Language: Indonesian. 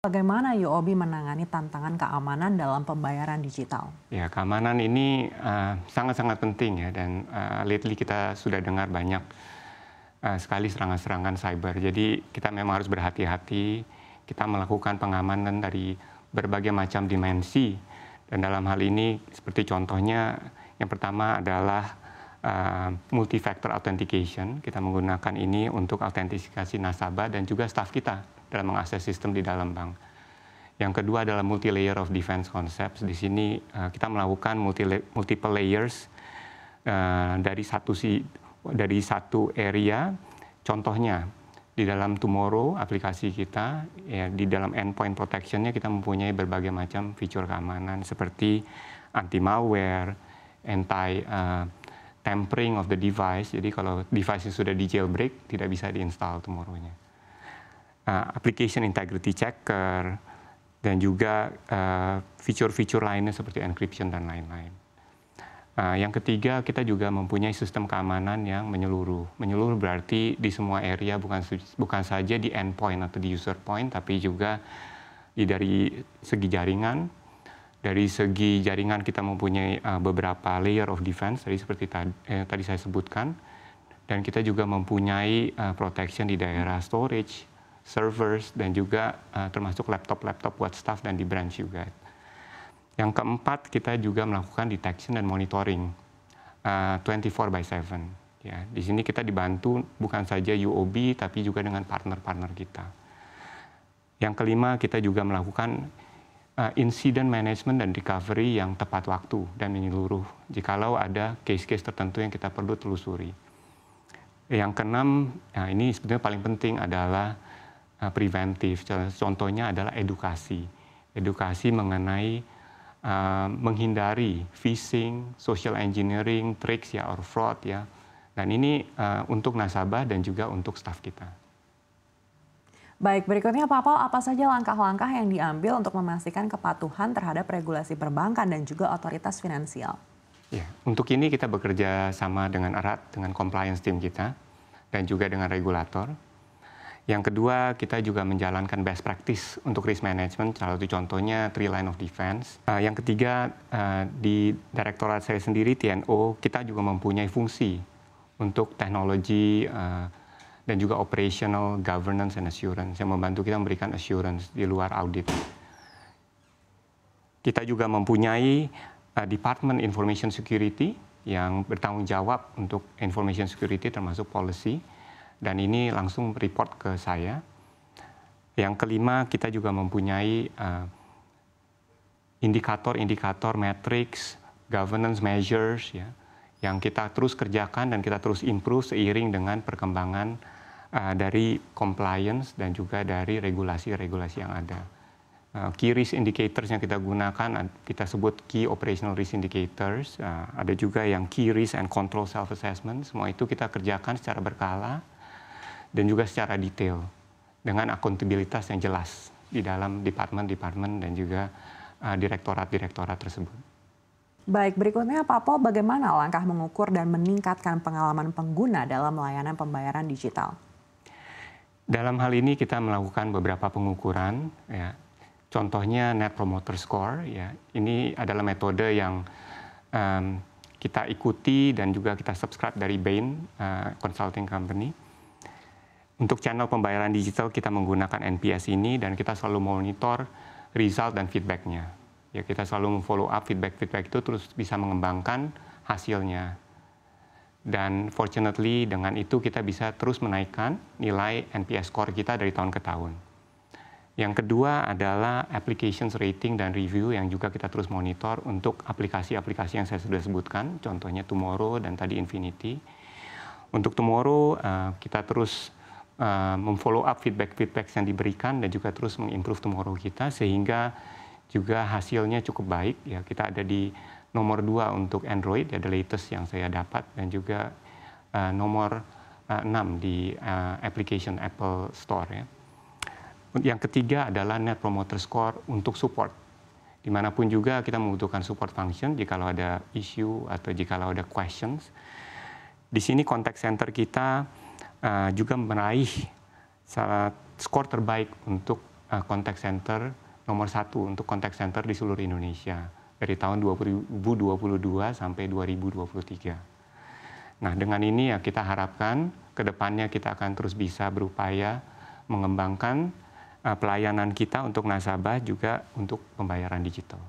Bagaimana UOB menangani tantangan keamanan dalam pembayaran digital? Ya, keamanan ini sangat-sangat penting ya, dan lately kita sudah dengar banyak sekali serangan-serangan cyber. Jadi kita memang harus berhati-hati, kita melakukan pengamanan dari berbagai macam dimensi. Dan dalam hal ini seperti contohnya yang pertama adalah multi-factor authentication. Kita menggunakan ini untuk autentikasi nasabah dan juga staf kita dalam mengakses sistem di dalam bank. Yang kedua adalah multi-layer of defense concepts. Di sini kita melakukan multiple layers dari satu area. Contohnya di dalam Tomorrow aplikasi kita, ya, di dalam endpoint protection-nya kita mempunyai berbagai macam fitur keamanan seperti anti malware, anti tampering of the device. Jadi kalau device sudah di jailbreak tidak bisa diinstal Tomorrow-nya. Application integrity checker, dan juga fitur-fitur lainnya seperti encryption dan lain-lain. Yang ketiga, kita juga mempunyai sistem keamanan yang menyeluruh. Menyeluruh berarti di semua area, bukan saja di endpoint atau di user point, tapi juga dari segi jaringan. Dari segi jaringan kita mempunyai beberapa layer of defense, seperti tadi saya sebutkan. Dan kita juga mempunyai protection di daerah storage, servers, dan juga termasuk laptop-laptop buat staff dan di branch juga. Yang keempat, kita juga melakukan detection dan monitoring 24/7. Ya, di sini kita dibantu bukan saja UOB, tapi juga dengan partner-partner kita. Yang kelima, kita juga melakukan incident management dan recovery yang tepat waktu dan menyeluruh jikalau ada case-case tertentu yang kita perlu telusuri. Yang keenam, ini sebetulnya paling penting adalah preventif. Contohnya adalah edukasi. Edukasi mengenai menghindari phishing, social engineering, tricks ya, or fraud ya. Dan ini untuk nasabah dan juga untuk staf kita. Baik, berikutnya Pak Paul, apa saja langkah-langkah yang diambil untuk memastikan kepatuhan terhadap regulasi perbankan dan juga otoritas finansial? Ya, untuk ini kita bekerja sama dengan erat dengan compliance team kita dan juga dengan regulator. Yang kedua, kita juga menjalankan best practice untuk risk management, salah satu contohnya 3 line of defense. Yang ketiga, di direktorat saya sendiri, TNO, kita juga mempunyai fungsi untuk teknologi dan juga operational governance and assurance, yang membantu kita memberikan assurance di luar audit. Kita juga mempunyai Department Information Security yang bertanggung jawab untuk information security termasuk policy. Dan ini langsung report ke saya. Yang kelima, kita juga mempunyai indikator-indikator, metrics, governance measures, ya, yang kita terus kerjakan dan kita terus improve seiring dengan perkembangan dari compliance dan juga dari regulasi-regulasi yang ada. Key risk indicators yang kita gunakan, kita sebut key operational risk indicators. Ada juga yang key risk and control self-assessment. Semua itu kita kerjakan secara berkala dan juga secara detail dengan akuntabilitas yang jelas di dalam departemen-departemen dan juga direktorat-direktorat tersebut. Baik, berikutnya Pak Paul, bagaimana langkah mengukur dan meningkatkan pengalaman pengguna dalam layanan pembayaran digital? Dalam hal ini kita melakukan beberapa pengukuran, ya. Contohnya Net Promoter Score, ya. Ini adalah metode yang kita ikuti dan juga kita subscribe dari Bain Consulting Company. Untuk channel pembayaran digital kita menggunakan NPS ini dan kita selalu monitor result dan feedback-nya. Ya, kita selalu follow up feedback itu terus bisa mengembangkan hasilnya. Dan fortunately dengan itu kita bisa terus menaikkan nilai NPS score kita dari tahun ke tahun. Yang kedua adalah applications rating dan review yang juga kita terus monitor untuk aplikasi-aplikasi yang saya sudah sebutkan, contohnya Tomorrow dan tadi Infinity. Untuk Tomorrow kita terus memfollow up feedback yang diberikan dan juga terus mengimprove Tomorrow kita sehingga juga hasilnya cukup baik. Ya, kita ada di nomor 2 untuk Android, ya, the latest yang saya dapat, dan juga nomor 6 di application Apple Store. Ya. Yang ketiga adalah Net Promoter Score untuk support. Dimanapun juga kita membutuhkan support function jikalau ada issue atau jikalau ada questions. Di sini contact center kita juga meraih skor terbaik untuk contact center nomor 1 untuk contact center di seluruh Indonesia dari tahun 2022 sampai 2023. Nah, dengan ini ya kita harapkan ke depannya kita akan terus bisa berupaya mengembangkan pelayanan kita untuk nasabah juga untuk pembayaran digital.